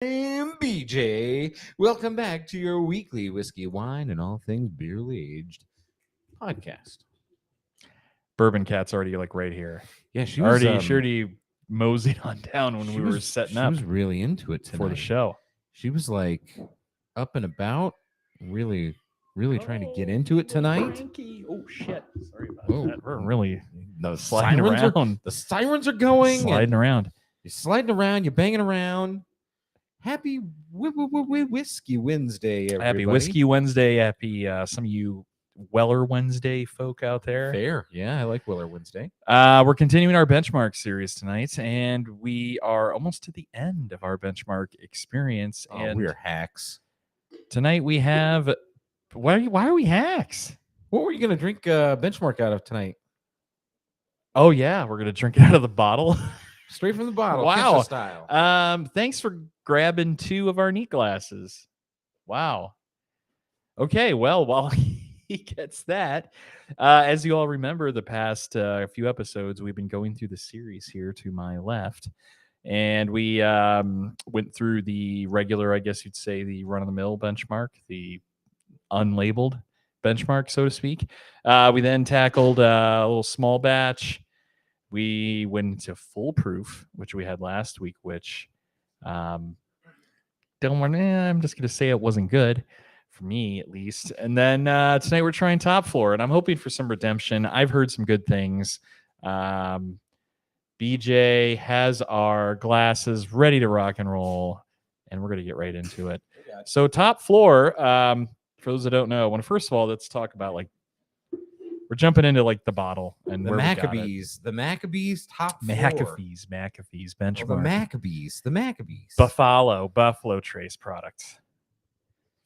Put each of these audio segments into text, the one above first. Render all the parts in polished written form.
I'm BJ. Welcome back to your weekly whiskey, wine, and all things barrel aged podcast. Bourbon Cat's already like right here. Yeah, she was already moseyed on down when we were setting up. She was really into it for the tonight. show. She was like up and about, really trying to get into it tonight. Frankie. Oh shit! Sorry about Oh, that. We're really the sliding sirens around. the sirens are going. Sliding around. You're sliding around. You're banging around. Happy Whiskey Wednesday, everybody. Happy Whiskey Wednesday. Happy some of you Weller Wednesday folk out there. Fair. Yeah, I like Weller Wednesday. We're continuing our benchmark series tonight, and we are almost to the end of our benchmark experience. Oh, and we are hacks. tonight we have. Why are we hacks? What were you going to drink benchmark out of tonight? Oh yeah, we're gonna drink it out of the bottle. Straight from the bottle. Wow. Kesha style. Thanks for grabbing 2 of our neat glasses. Wow. Okay, well, while he gets that, as you all remember, the past few episodes, we've been going through the series here to my left. And we went through the regular, I guess you'd say, the run-of-the-mill benchmark, the unlabeled benchmark, so to speak. We then tackled a little small batch. We went into full proof, which we had last week, which I'm just going to say it wasn't good for me, at least. And then tonight we're trying top floor, and I'm hoping for some redemption. I've heard some good things. BJ has our glasses ready to rock and roll, and we're going to get right into it. So top floor, for those that don't know, first of all, let's talk about we're jumping into the bottle and the Maccabees. The Maccabees top floor. Maccabees benchmark. The Maccabees. Buffalo Trace product.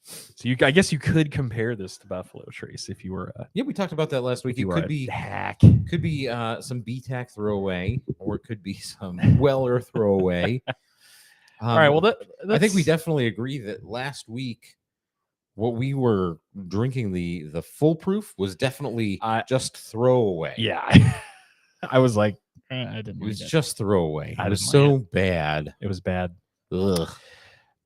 So I guess you could compare this to Buffalo Trace if you were yeah, we talked about that last week. It could be hack. Could be some BTAC throwaway, or it could be some Weller throwaway. All right, well, I think we definitely agree that last week what we were drinking, the full proof, was definitely just throwaway. Yeah. I was like, I didn't. It was just throwaway. It was so bad. It was bad. Ugh.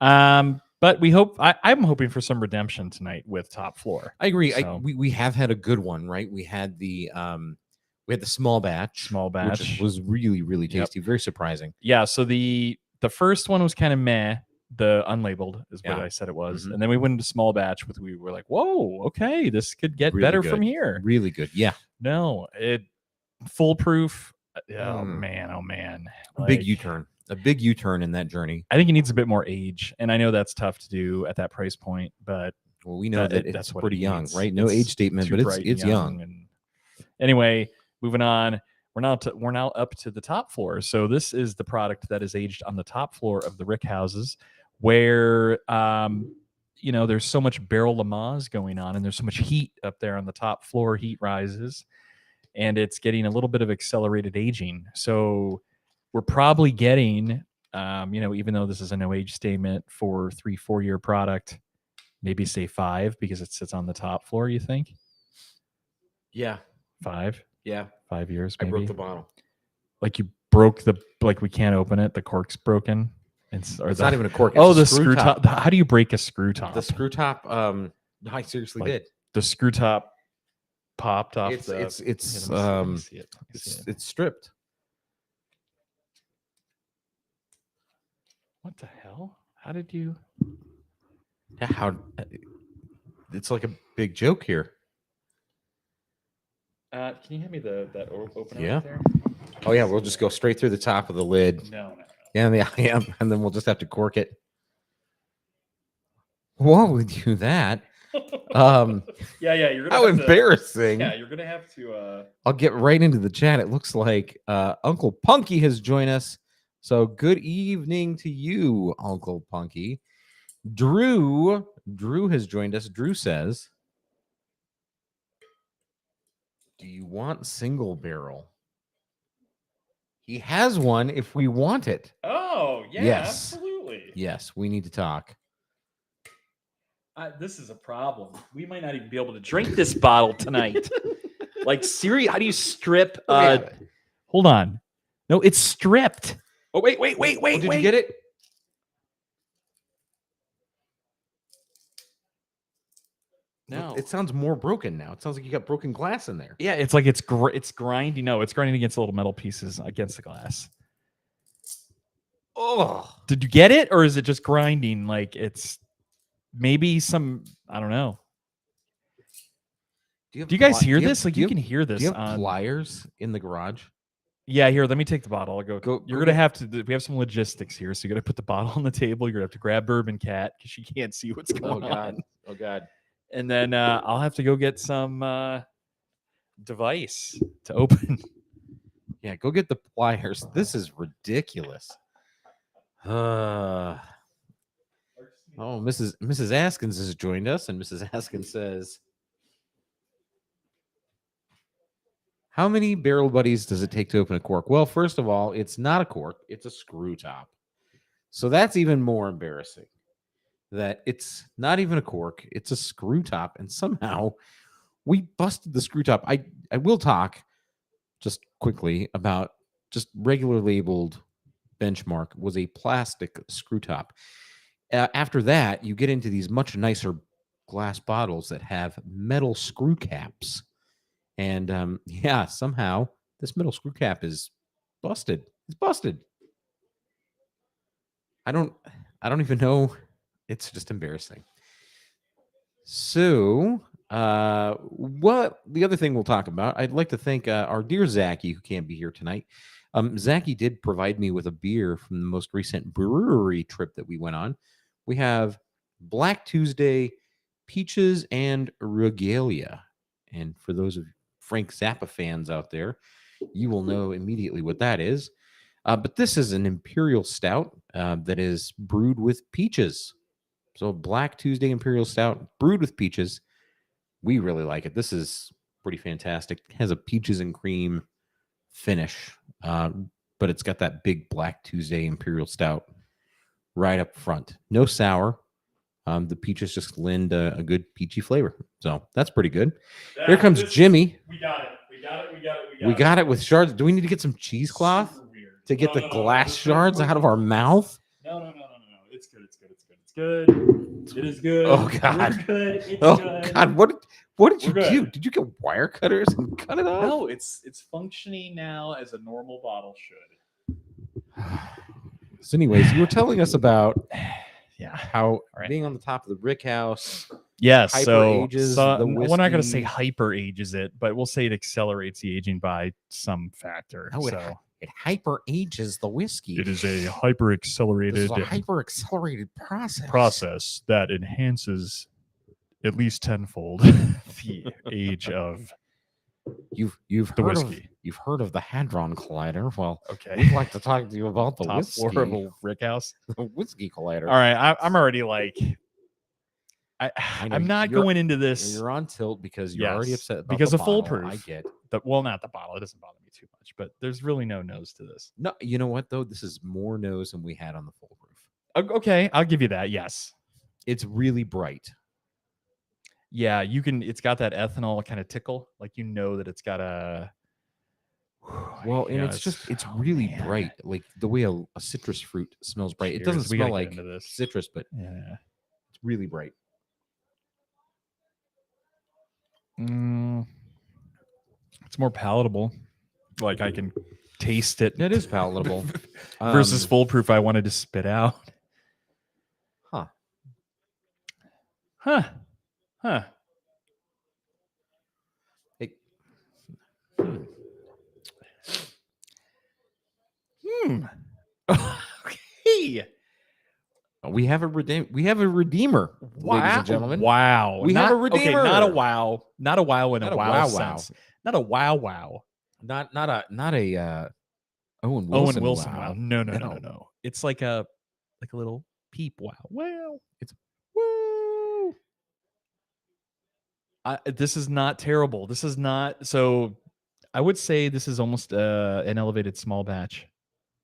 But we hope. I'm hoping for some redemption tonight with top floor. I agree. So, we have had a good one, right? We had the small batch, which was really tasty, very surprising. Yeah. So the first one was kind of meh. The unlabeled is what I said it was. And then we went into small batch we were like, whoa, okay, this could get really better from here. Really good. Yeah. No, foolproof. Oh man. A big U-turn. A big U-turn in that journey. I think it needs a bit more age. And I know that's tough to do at that price point, but we know that it's pretty young, right? No age statement, but it's young. And anyway, moving on. We're now up to the top floor. So this is the product that is aged on the top floor of the Rick houses, where there's so much barrel Lamaze going on, and there's so much heat up there on the top floor. Heat rises, and it's getting a little bit of accelerated aging. So we're probably getting, even though this is a no age statement for 3-4 year product, maybe say 5 because it sits on the top floor. You think? Yeah, 5. Yeah, 5 years. Maybe. I broke the bottle. You broke we can't open it. The cork's broken. It's not even a cork. It's the screw top. How do you break a screw top? The screw top. I seriously did. The screw top popped off. It's stripped. What the hell? How did you? Yeah, it's like a big joke here. Can you hand me that opener? Yeah. Right there? Oh yeah, we'll just go straight through the top of the lid. No. Yeah, and then we'll just have to cork it. Why would you do that? Yeah. You're gonna. How embarrassing! Yeah, you're gonna have to. I'll get right into the chat. It looks like Uncle Punky has joined us. So good evening to you, Uncle Punky. Drew has joined us. Drew says, "Do you want single barrel?" He has one if we want it. Oh, yeah, yes. Absolutely. Yes, we need to talk. This is a problem. We might not even be able to drink this bottle tonight. Siri, how do you strip? Hold on. No, it's stripped. Oh, wait. Did you get it? No. It sounds more broken now. It sounds like you got broken glass in there. Yeah, it's like it's grinding. No, it's grinding against little metal pieces against the glass. Oh, Did you get it, or is it just grinding? Like it's maybe some. I don't know. Do you guys hear this? Like you can hear Do this you have on. pliers in the garage? Yeah, here. Let me take the bottle. I'll go. Go- You're go gonna get- have to. We have some logistics here, so you got to put the bottle on the table. You're gonna have to grab Bourbon Cat because she can't see what's going on. Oh God. And then I'll have to go get some device to open. Yeah, go get the pliers. This is ridiculous. Oh, Mrs. Askins has joined us, and Mrs. Askins says, "How many barrel buddies does it take to open a cork?" Well, first of all, it's not a cork; it's a screw top. So that's even more embarrassing. That it's not even a cork; it's a screw top, and somehow we busted the screw top. I will talk just quickly about just regular labeled Benchmark was a plastic screw top. After that, you get into these much nicer glass bottles that have metal screw caps. And yeah, somehow this metal screw cap is busted. It's busted. I don't even know. It's just embarrassing. So, what the other thing we'll talk about? I'd like to thank our dear Zachy, who can't be here tonight. Zachy did provide me with a beer from the most recent brewery trip that we went on. We have Black Tuesday, Peaches, and Regalia. And for those of Frank Zappa fans out there, you will know immediately what that is. But this is an imperial stout that is brewed with peaches. So Black Tuesday Imperial Stout brewed with peaches. We really like it. This is pretty fantastic. It has a peaches and cream finish, but it's got that big Black Tuesday Imperial Stout right up front. No sour. The peaches just lend a good peachy flavor. So that's pretty good. Here comes Jimmy. We got it. We got it with shards. Do we need to get some cheesecloth to get the glass shards out of our mouth? No. It's good. It is good. Oh God! We're good. It's Oh good. God! What did you We're do? good. Did you get wire cutters and cut it off? No, it's functioning now as a normal bottle should. So, anyways, you were telling us about Yeah. how right. being on the top of the brick house. Yes. Hyper So, ages so the we're not going to say whiskey. hyper ages it, but we'll say it accelerates the aging by some factor. No, so it hyper ages the whiskey. it is a hyper This accelerated is a hyper accelerated process. that enhances at least tenfold the age of You've the heard whiskey. of you've heard of the Hadron Collider. Well, Okay. we'd like to talk to you about the Top whiskey, floor of a brick house. the whiskey collider. All right, I'm already like, know, I'm not you're- going into this. You're on tilt because you're already Yes, upset about because the of bottle. foolproof. I get. Well, not the bottle. It doesn't bother me too much, but there's really no nose to this. No, you know what though? This is more nose than we had on the foolproof. Okay, I'll give you that. Yes. It's really bright. Yeah, you can. It's got that ethanol kind of tickle, like you know that it's got a. Well, and Yeah, it's oh, really man. bright, like the way a citrus fruit smells bright. It doesn't Cheers. We smell gotta get like into this. citrus, but Yeah. it's really bright. It's more palatable. Like I can taste it. It is palatable. Versus foolproof, I wanted to spit out. Huh. Huh. Hey, Okay. we have a redeemer, ladies and gentlemen. Wow. We have a Okay, redeemer. not a wow. Not a wow in Not a a wow, wow sense. Not a wow. Not a Owen Owen Wilson. Wilson wow. No. No. It's like a little peep wow. Wow. It's woo. This is not terrible. This is not so. I would say this is almost an elevated small batch.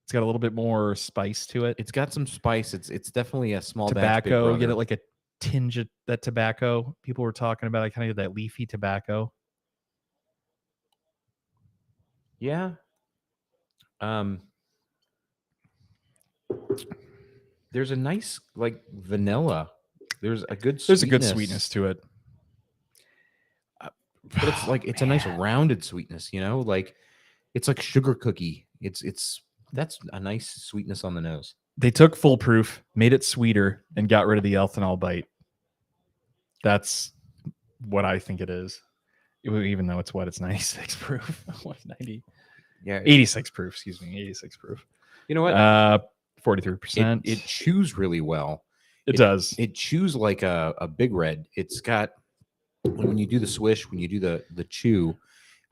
It's got a little bit more spice to it. It's got some spice. It's definitely a small batch, Big Tobacco. Brother. Get it like a tinge of that tobacco. People were talking about. I kind of get that leafy tobacco. Yeah. There's a nice like vanilla. There's a good There's a good sweetness to it. but it's like it's a nice rounded sweetness, like it's like sugar cookie. That's a nice sweetness on the nose. They took Foolproof, made it sweeter, and got rid of the ethanol bite. That's what I think it is. Even though it's 96 proof. 190. Yeah, 86 proof, excuse me. 86 proof. You know what? 43%. It chews really well. It does. It chews like a Big Red. It's got, when you do the swish, when you do the chew,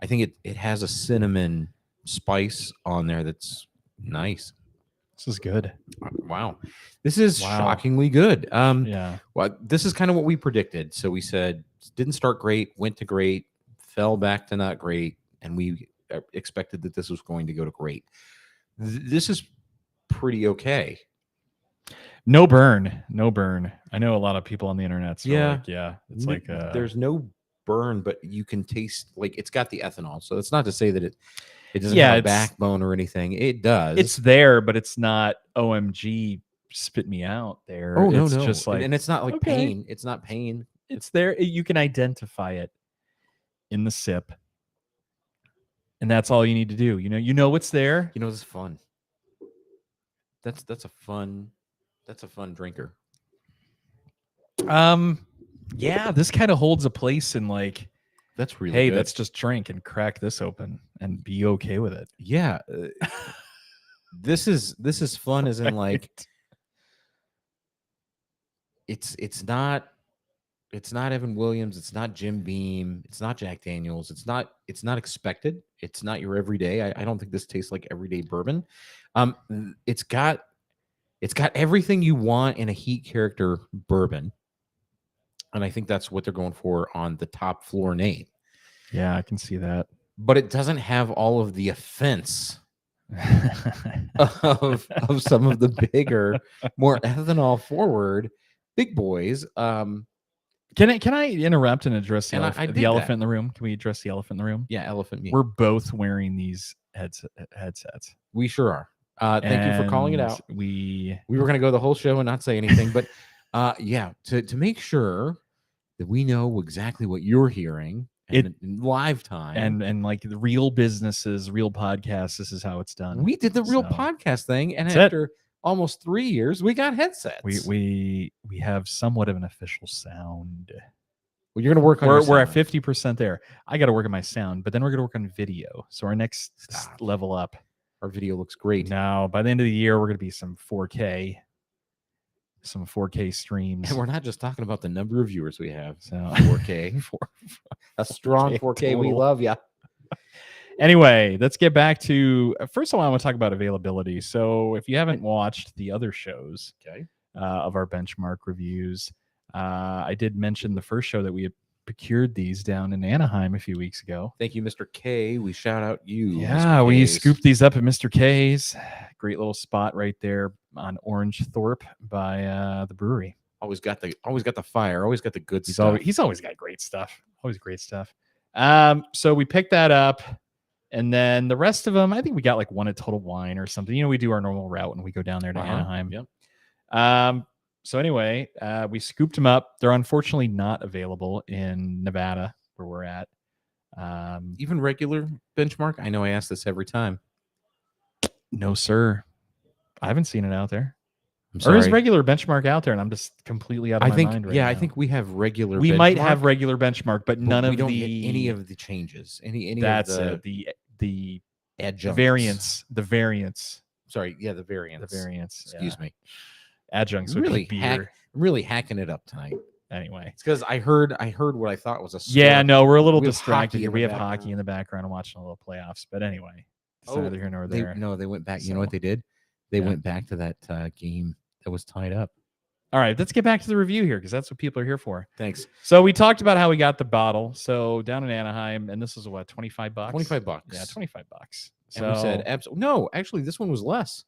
I think it has a cinnamon spice on there that's nice. This is good. Wow. This is shockingly good. Yeah. Well, this is kind of what we predicted. So we said didn't start great, went to great, fell back to not great, and we expected that this was going to go to great. This is pretty okay. No burn. I know a lot of people on the internet. So Yeah. It's like there's no burn, but you can taste, like, it's got the ethanol. So it's not to say that it doesn't have a backbone or anything. It does. It's there, but it's not OMG spit me out there. Oh, no, it's no. just like, and it's not like pain. It's not pain. It's there. You can identify it in the sip. And that's all you need to do. You know what's there. This is fun. That's a fun drinker. Yeah, this kind of holds a place in like, that's really hey, good. let's just drink and crack this open and be okay with it. Yeah. This is fun as in like it's not Evan Williams, it's not Jim Beam, it's not Jack Daniels, it's not expected, it's not your everyday. I don't think this tastes like everyday bourbon. It's got everything you want in a heat character bourbon, and I think that's what they're going for on the top floor name. Yeah, I can see that. But it doesn't have all of the offense of some of the bigger, more ethanol forward big boys. Can I interrupt and address the elephant in the room? Can we address the elephant in the room? Yeah, elephant. We're both wearing these headsets. We sure are. Thank you for calling it out. We were going to go the whole show and not say anything, but to make sure that we know exactly what you're hearing in live time and like the real businesses, real podcasts, this is how it's done. We did the real podcast thing, and after almost 3 years, we got headsets. We have somewhat of an official sound. Well, you're going to work on. We're at 50% there. I got to work on my sound, but then we're going to work on video. So our next level up. Our video looks great. Now, by the end of the year, we're going to be some 4K streams. And we're not just talking about the number of viewers we have. So 4K, a strong 4K. We love you. Anyway, let's get back to first of all, I want to talk about availability. So if you haven't watched the other shows of our benchmark reviews, I did mention the first show that we had procured these down in Anaheim a few weeks ago. Thank you, Mr. K. We shout out you. Yeah, we scooped these up at Mr. K's. Great little spot right there on Orange Thorpe by the brewery. Always got the fire. Always got the good stuff. He's always got great stuff. Always great stuff. So we picked that up. And then the rest of them, I think we got like one at Total Wine or something. We do our normal route and we go down there to Anaheim. Yep. So anyway, we scooped them up. They're unfortunately not available in Nevada where we're at. Even regular benchmark? I know I ask this every time. No, sir. I haven't seen it out there. I'm sorry. Or is regular benchmark out there and I'm just completely out of my mind right now? I think we have regular We benchmark, might have regular benchmark, but none of we don't get any of the changes. Any that's of the adjuncts. The variants. Sorry, yeah, the variants. Excuse me. Adjuncts would really be beer. Really hacking it up tonight. Anyway, it's because I heard what I thought was a sport. Yeah, no, we're a little distracted here. We have hockey in the background and watching a little playoffs. But anyway, it's neither here nor there. They went back. So, you know what they did? They went back to that game that was tied up. All right, let's get back to the review here because that's what people are here for. Thanks. So we talked about how we got the bottle. So down in Anaheim, and this is what, $25? $25. Yeah, $25. So and we said, no, actually, this one was less.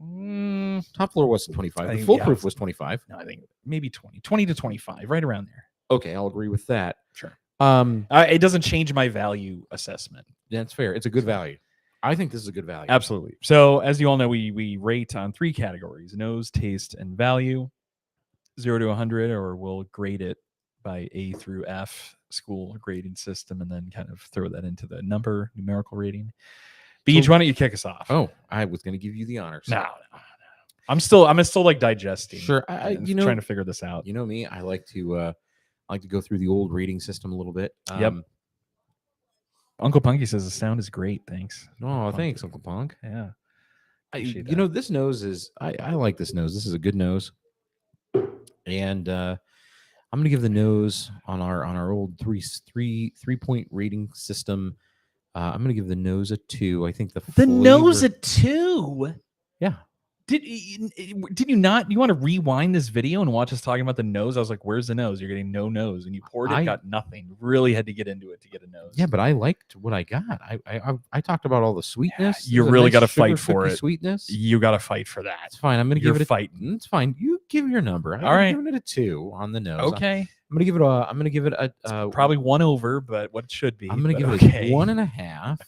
Top floor wasn't 25. The full proof was 25. No, I think maybe 20 to 25, right around there. Okay, I'll agree with that. Sure. It doesn't change my value assessment. That's fair. It's a good value. I think this is a good value. Absolutely. So as you all know, we rate on 3 categories: nose, taste, and value. 0 to 100, or we'll grade it by A through F. school grading system and then kind of throw that into the numerical rating. Beach, why don't you kick us off? Oh, I was going to give you the honors. No. I'm still like digesting. Sure, trying to figure this out. You know me, I like to go through the old rating system a little bit. Yep. Uncle Punky says the sound is great. Thanks. Oh, thanks, Uncle Punk. Yeah. This nose is I like this nose. This is a good nose, and I'm gonna give the nose on our old three point rating system. I'm gonna give the nose a 2. I think the nose a 2. Yeah. Did you not? You want to rewind this video and watch us talking about the nose? I was like, "Where's the nose?" You're getting no nose, and you poured it, got nothing. Really had to get into it to get a nose. Yeah, but I liked what I got. I talked about all the sweetness. Yeah, you really got to fight for it. Sweetness. You got to fight for that. It's fine. I'm gonna give it a fight. It's fine. You give your number. All right. I'm giving it a 2 on the nose. Okay. I'm gonna give it a probably 1 over, but what it should be. I'm gonna give it a 1.5.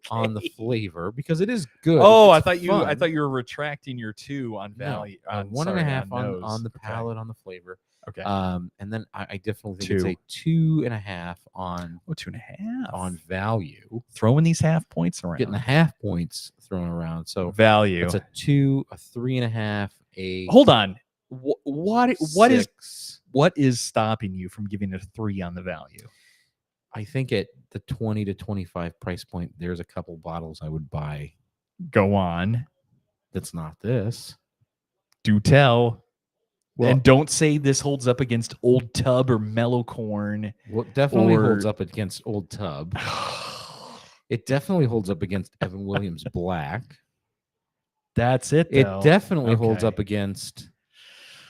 On the flavor because it is good. Oh, I thought you were retracting your 2 on value. No, 1.5 on the palate, on the flavor. Okay. And then I definitely think it's a 2.5 on 2.5 on value. Throwing these half points around, getting the half points thrown around. So value. It's a 2, a 3.5, a. Hold on. What is stopping you from giving it a 3 on the value? I think at the 20 to 25 price point, there's a couple bottles I would buy. Go on. That's not this. Do tell. Well, and don't say this holds up against Old Tub or Mellow Corn. Well, it definitely holds up against Old Tub. It definitely holds up against Evan Williams Black. That's it, though. It definitely holds up against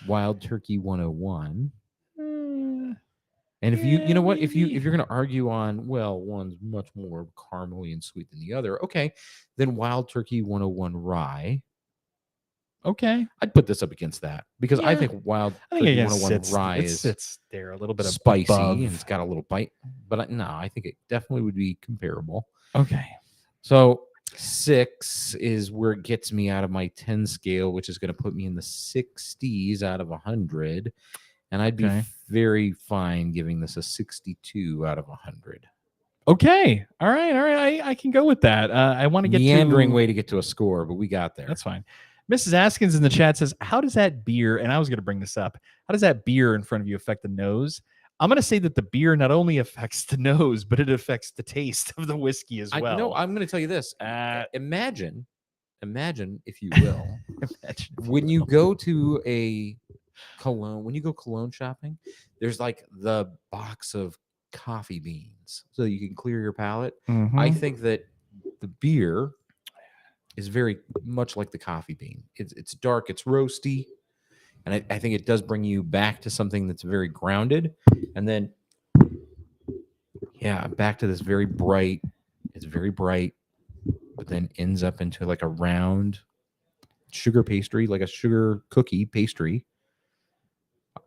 Wild Turkey 101. And if you know what, if you're going to argue on, well, one's much more caramely and sweet than the other, okay, then Wild Turkey 101 Rye. Okay, I'd put this up against that because I think Wild Turkey 101 Rye sits there a little bit spicy above. And it's got a little bite, but no, I think it definitely would be comparable. Okay, so 6 is where it gets me out of my 10 scale, which is going to put me in the 60s out of 100. And I'd be very fine giving this a 62 out of 100. Okay. All right. I can go with that. I want to get meandering way to get to a score, but we got there. That's fine. Mrs. Askins in the chat says, how does that beer, and I was going to bring this up, how does that beer in front of you affect the nose? I'm going to say that the beer not only affects the nose, but it affects the taste of the whiskey as well. No, I'm going to tell you this. Imagine, if you will, when you go to a cologne, when you go cologne shopping, there's like the box of coffee beans so you can clear your palate. I think that the beer is very much like the coffee bean. It's dark, it's roasty, and I think it does bring you back to something that's very grounded, and then back to this very bright. It's very bright, but then ends up into like a round sugar pastry, like a sugar cookie pastry.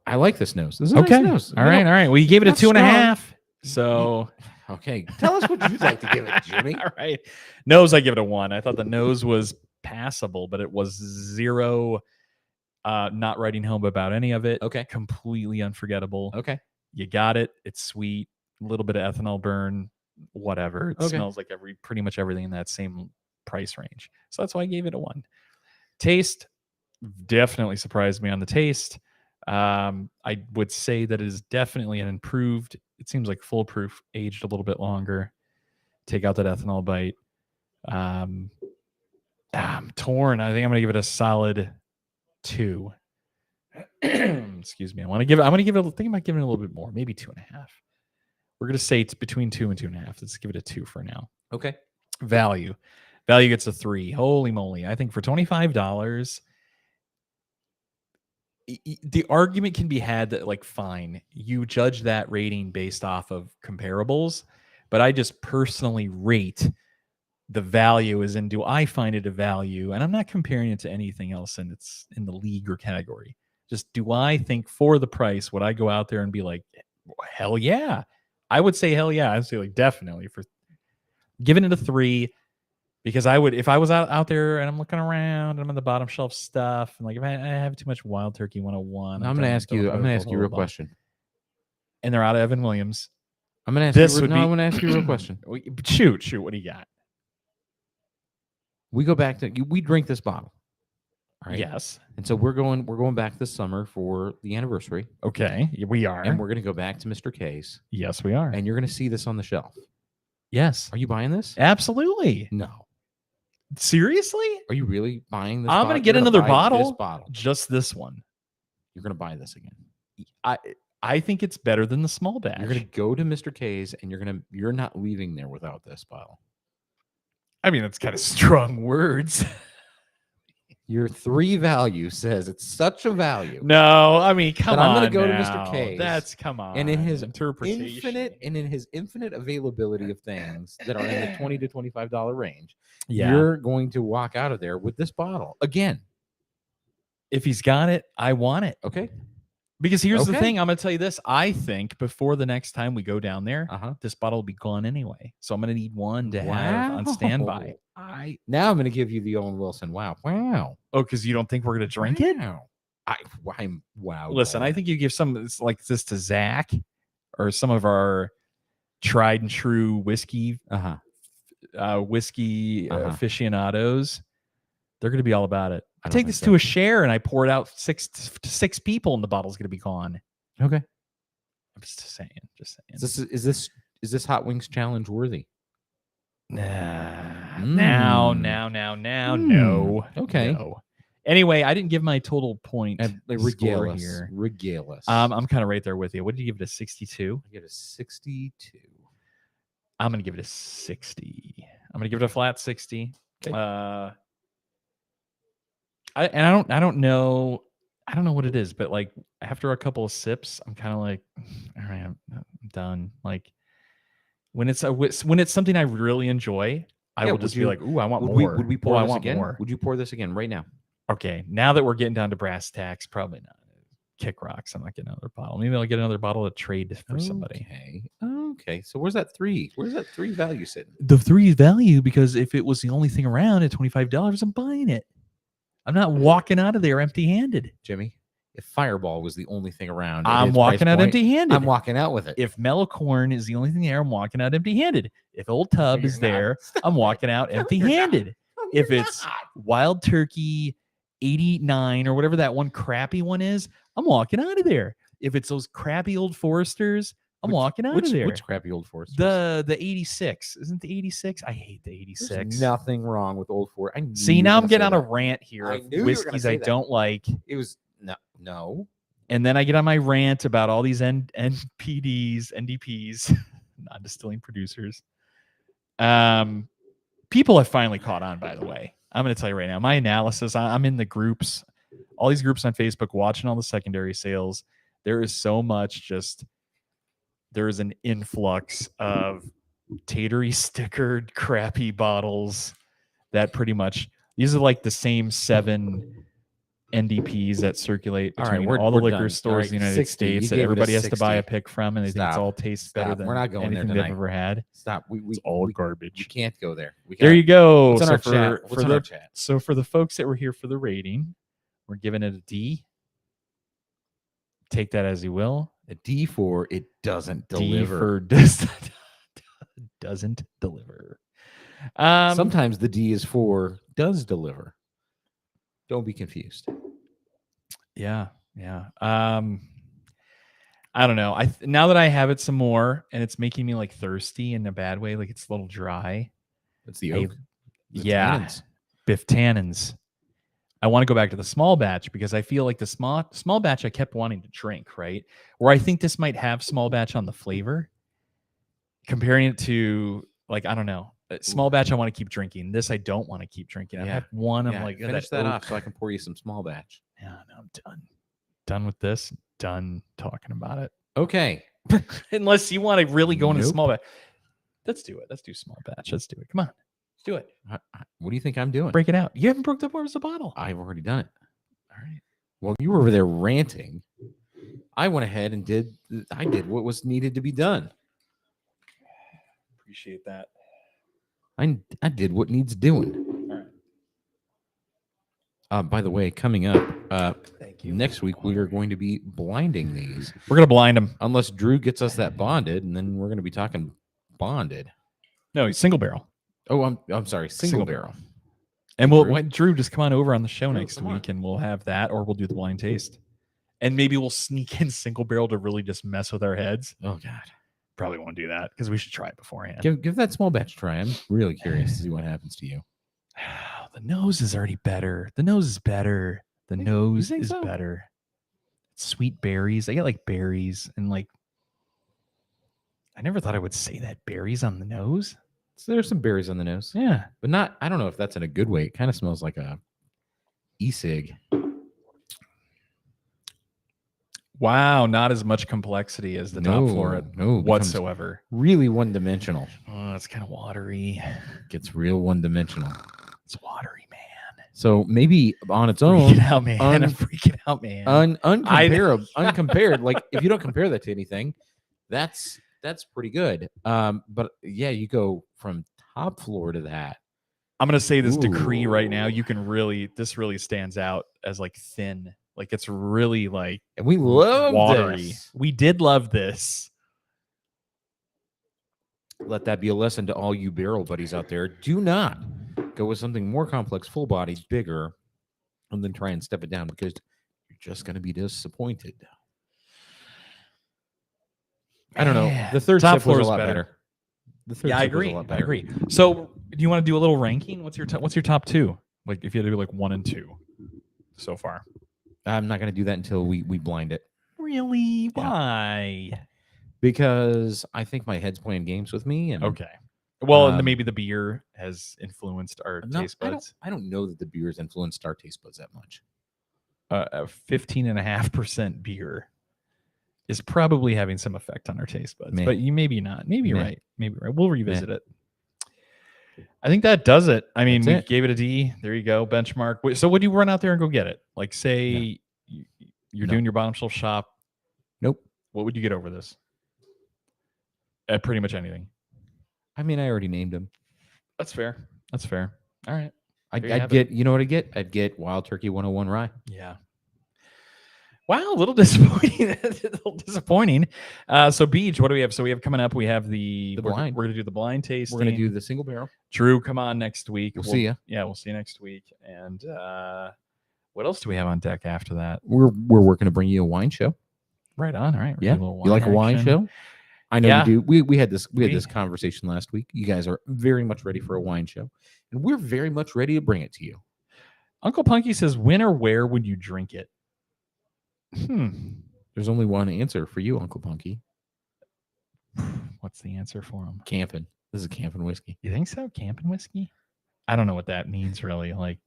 I like this nose. This is a nice nose. All right. Well, you gave it a 2.5. So, okay. Tell us what you'd like to give it, Jimmy. All right. Nose, I give it a 1. I thought the nose was passable, but it was 0. Not writing home about any of it. Okay. Completely unforgettable. Okay. You got it. It's sweet. A little bit of ethanol burn. Whatever. It smells like pretty much everything in that same price range. So that's why I gave it a 1. Taste definitely surprised me on the taste. I would say that it is definitely an improved. It seems like foolproof, aged a little bit longer. Take out that ethanol bite. I'm torn. I think I'm gonna give it a solid 2. Excuse me. I'm gonna give it. Think about giving it a little bit more, maybe 2.5. We're gonna say it's between 2 and 2.5. Let's give it a 2 for now. Okay. Value gets a 3. Holy moly! I think for $25. The argument can be had that, like, fine, you judge that rating based off of comparables, but I just personally rate the value as in, do I find it a value? And I'm not comparing it to anything else in the league or category. Just, do I think for the price, would I go out there and be like, hell yeah? I would say hell yeah. I'd say like definitely for giving it a 3. Because I would, if I was out there and I'm looking around and I'm on the bottom shelf stuff, and like if I have too much Wild Turkey 101, I'm going to ask you a real question. and they're out of Evan Williams. I'm gonna ask This you. would No, be I want to ask you a real question. Shoot. What do you got? We go back to we drink this bottle. All right. Yes. And so we're going back this summer for the anniversary, Okay. We are. and we're gonna go back to Mr. K's, Yes, we are. and you're gonna see this on the shelf. Yes. Are you buying this? Absolutely. No. Seriously? Are you really buying this? I'm going to get You're another buy bottle. This bottle. Just this one. You're gonna buy this again. I think it's better than the small batch. You're gonna go to Mr. K's, and you're not leaving there without this bottle. I mean, that's kind of strong words. Your 3 value says it's such a value. No, I mean, come on. I'm going to go now. to Mr. K's. That's come on. And in his interpretation, infinite availability of things that are in the $20 to $25 range, yeah. you're going to walk out of there with this bottle again. If he's got it, I want it. Okay. Because here's the Okay. thing. I'm going to tell you this. I think before the next time we go down there, this bottle will be gone anyway. So I'm going to need one to have on standby. Now I'm going to give you the Owen Wilson. Wow. Oh, because you don't think we're going to drink it? I'm wow. Listen, I think you give some like this to Zach or some of tried and true whiskey aficionados. They're going to be all about it. I take this to a share and I pour it out six people and the bottle's going to be gone. Okay. I'm just saying. Is this Hot Wings challenge worthy? Nah. Now, no. Okay. No. Anyway, I didn't give my total point score here. Regale us. I'm kind of right there with you. What did you give it, a 62? I give it a 62. I'm going to give it a 60. I'm going to give it a flat 60. Okay. I don't know what it is, but like after a couple of sips, I'm kind of like, all right, I'm done. Like when it's something I really enjoy, I will just be like, ooh, I want more. Would we pour this again? More. Would you pour this again right now? Okay, now that we're getting down to brass tacks, probably not. Kick rocks. I'm not getting another bottle. Maybe I'll get another bottle to trade for somebody. Okay. So where's that 3? Where's that 3 value sitting? The 3 is value because if it was the only thing around at $25, I'm buying it. I'm not walking out of there empty-handed. Jimmy, if Fireball was the only thing around, I'm walking out empty-handed. I'm walking out with it. If Mellow Corn is the only thing there, I'm walking out empty-handed. If Old Tub is there, I'm walking out empty-handed. If it's Wild Turkey 89 or whatever that one crappy one is, I'm walking out of there. If it's those crappy Old Foresters, I'm walking out of there. Which crappy Old Foresters? The 86. Isn't the 86? I hate the 86. There's nothing wrong with Old Foresters. See, now I'm getting on a rant here of whiskeys I don't like. It was no. And then I get on my rant about all these NPDs, NDPs, non-distilling producers. People have finally caught on, by the way. I'm going to tell you right now, my analysis, I'm in the groups, all these groups on Facebook, watching all the secondary sales. There is so much there is an influx of tatery stickered crappy bottles that pretty much, these are like the same 7 NDPs that circulate between all the liquor stores in the United States that everybody has to buy a pick from, and they think it all tastes better than anything they've ever had. Stop. It's all garbage. We can't go there. There you go. What's on our chat? What's on our chat? So for the folks that were here for the rating, we're giving it a D. Take that as you will. A D for it doesn't deliver. D for doesn't deliver. Sometimes the D is for does deliver. Don't be confused. Yeah. I don't know. Now that I have it some more, and it's making me like thirsty in a bad way, like it's a little dry. It's the oak. Tannins. Biff tannins. I want to go back to the small batch because I feel like the small batch I kept wanting to drink, right? Where I think this might have small batch on the flavor. Comparing it to like, I don't know. Small batch I want to keep drinking. This I don't want to keep drinking. I've had one. I'm like, finish that off so I can pour you some small batch. Yeah, no, I'm done. Done with this. Done talking about it. Okay. Unless you want to really go into small batch. Let's do it. Let's do small batch. Let's do it. Come on. Let's do it. What do you think I'm doing? Break it out. You haven't broke the bars of the bottle. I've already done it. All right. Well, you were over there ranting. I went ahead and did what was needed to be done. Appreciate that. I did what needs doing. All right. By the way, coming up Thank you. next week, we are going to be blinding these. We're gonna blind him. Unless Drew gets us that bonded, and then we're going to be talking bonded. No, he's single barrel. Oh, I'm sorry, single barrel. And Drew? Drew, just come on over on the show next come on. week, and we'll have that, or we'll do the blind taste, and maybe we'll sneak in single barrel to really just mess with our heads. Oh God, Probably won't do that because we should try it beforehand. give that small batch a try. I'm really curious to see what happens to you. The nose is already better. The nose is better. The nose think is so? better. Sweet berries. I get like berries and like. I never thought I would say that berries on the nose. So there's some berries on the nose, Yeah. but not. I don't know if that's in a good way. It kind of smells like a e-cig. Wow, not as much complexity as the top floor No, it becomes whatsoever. really one-dimensional. Oh, it's kind of watery. Gets real one-dimensional. It's watery, man. So maybe on its own, Freaking out, man. I'm freaking out, man. Uncompared. Like if you don't compare that to anything, that's pretty good. But yeah, you go from top floor to that. I'm gonna say this decree right now. Ooh. You can really, this really stands out as like thin. Like it's really like And we love watery. this. We did love this. Let that be a lesson to all you barrel buddies out there. Do not go with something more complex, full bodied, bigger, and then try and step it down because you're just going to be disappointed. I don't know. Man, The third top sip was floor a is lot better. better. The third Yeah, I sip was a agree. lot I better. agree. So, do you want to do a little ranking? What's your top two? Like, if you had to do like 1 and 2 so far. I'm not going to do that until we blind it Really? Why? because I think my head's playing games with me. And Okay. Well, and Um, maybe the beer has influenced our no, taste buds. I don't know that the beers influenced our taste buds that much. 15.5% beer is probably having some effect on our taste buds, Meh. but you maybe not. Maybe you're Meh. right. Maybe you're right. We'll revisit it. I think that does it. I mean, That's we it. gave it a D. There you go. Benchmark. So would you run out there and go get it? Like say you're No. doing your bottom shelf shop. Nope. What would you get over this? At pretty much anything. I mean, I already named them. That's fair. That's fair. All right. There you I'd have get, you know what I'd get? I'd get Wild Turkey 101 rye. Yeah. Wow, a little disappointing. A little disappointing. So Beach, what do we have? So we have coming up. We have the blind. We're gonna do the blind tasting. We're going to do the single barrel. Drew. Come on next week. We'll see ya. Yeah, we'll see you next week. And what else do we have on deck after that? We're working to bring you a wine show. Right on. All right. Yeah. You like a wine show? I know Yeah. you do. We had this conversation last week. You guys are very much ready for a wine show, and we're very much ready to bring it to you. Uncle Punky says, "When or where would you drink it?" There's only one answer for you, Uncle Punky. What's the answer for him? Camping. This is camping whiskey. You think so? Camping whiskey? I don't know what that means really. Like,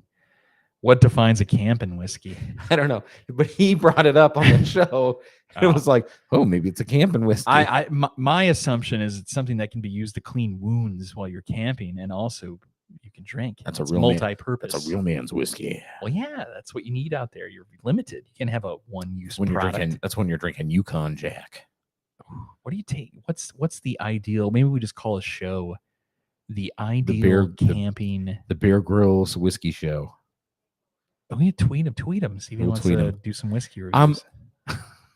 what defines a camping whiskey? I don't know, but he brought it up on the show. Oh. It was like, oh, maybe it's a camping whiskey. My assumption is it's something that can be used to clean wounds while you're camping, and also you can drink. That's It's a real man- multi-purpose. That's a real man's whiskey. Well, yeah, that's what you need out there. You're limited. You can have a one-use When you're product. drinking, that's when you're drinking Yukon Jack. What do you take? What's the ideal? Maybe we just call a show the ideal camping. The Bear Grylls whiskey show. Oh, we tweet him. See if he We'll wants tweet to him. do some whiskey reviews.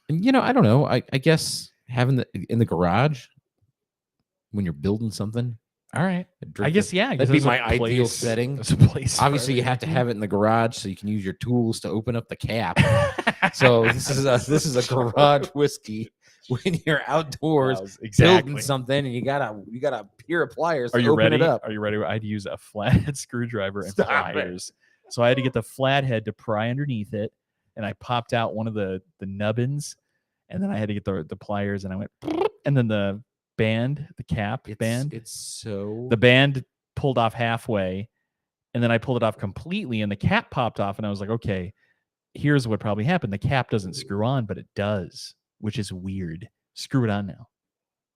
You know, I don't know. I guess having in the garage when you're building something. All right. drink I guess the- yeah. that'd be my ideal setting. There's a place. for Obviously, you have to everything. have it in the garage so you can use your tools to open up the cap. So this is a garage whiskey when you're outdoors Wow, exactly. building something and you got a pair of pliers Are to you open ready? it up. Are you ready? I'd use a flathead screwdriver and Stop it. pliers. So I had to get the flathead to pry underneath it, and I popped out one of the nubbins, and then I had to get the pliers, and I went, and then the band, the cap band, It's so the band pulled off halfway, and then I pulled it off completely, and the cap popped off, and I was like, okay, here's what probably happened. The cap doesn't screw on, but it does, which is weird. Screw it on now.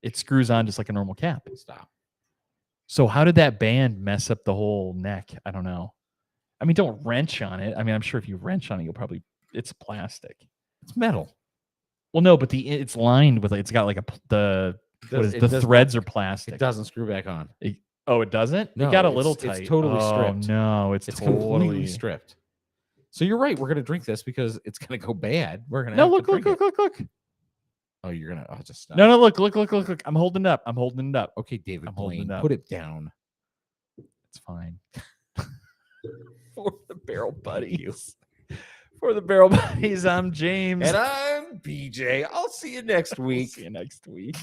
It screws on just like a normal cap. stop. So how did that band mess up the whole neck? I don't know. I mean, don't wrench on it. I mean, I'm sure if you wrench on it, you'll probably, it's plastic. It's metal. Well, no, but it's lined with, it's got like the threads are plastic. It doesn't screw back on. Oh, it doesn't? No, it got a it's- little it's tight. totally oh, stripped. no, it's It's totally completely stripped. So you're right. We're gonna drink this because it's gonna go bad. We're gonna No, have look, to look, drink look, look, look. it. Oh, you're gonna. I'll just stop. No, no, look, look, look, look, look. I'm holding it up. I'm holding it up. Okay, David I'm holding Blaine, it up. put it down. It's fine. For the Barrel Buddies. For the Barrel Buddies, I'm James. And I'm BJ. I'll see you next We'll week. see you next week.